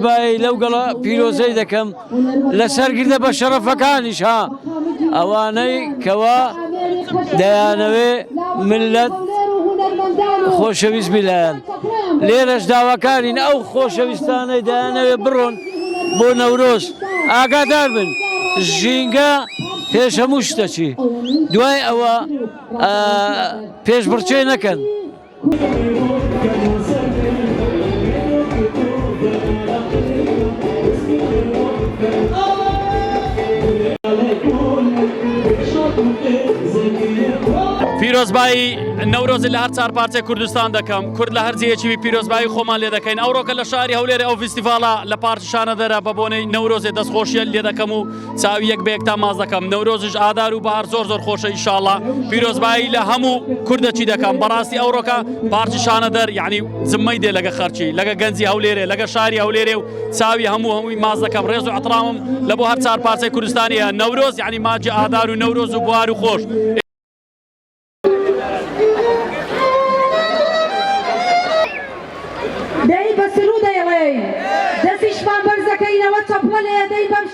پیرۆزبایی لەو گەڵە پیرۆزەی دەکەم لەسەر گردە بە شەرەفەکانیش ها ئەوانەی کەوا دەیانەوێ ملت خۆشەویست بیلایەن لێرەش داواکارین ئەو خۆشەویستانەی دەیانەوێ بڕۆن بۆ نەورۆز ئاگادار بن ژینگە پێش هەموو شتەچی دوای ئەوە پێشبڕچێ نەکەن. پیرۆزبایی نەورۆزی لە هەر چار پارچەی کوردستان دەکەم کورد لە هەر جێیەکی پیرۆزبایی خۆمان لێ دەکەین ئەوڕۆکە لە شاری هەولێرە ئەو فیستیڤاڵە لە پارچە شانەدەرە بە بۆنەی نەورۆزێ دەستخۆشیە لێ دەکەم و چاوی یەک بە یەکتا ماز دەکەم نەورۆزیش ئادار و بەهار زۆر زۆر خۆشە ئینشاڵڵا پیرۆزبایی لە هەموو کوردەچی دەکەم بەڕاستی ئەوڕۆکە پارچە شانەدەر یعنی زممەی دێ لەگە خەرچی لەگە گەنجی هەولێرێ لەگە شاری هەولێرێ و چاوی هەمووی ماز دەکەم ڕێز و ئەحترامم لە بۆ هەر چار پارچەی کوردستانیە نەورۆز یعنی ماجی ئادار و نەورۆز و بوار و خۆش. دەی بە سرود دەیڵێ دەستی شمان بەرزەکەینەوە چەپڵە لێ دەی بەم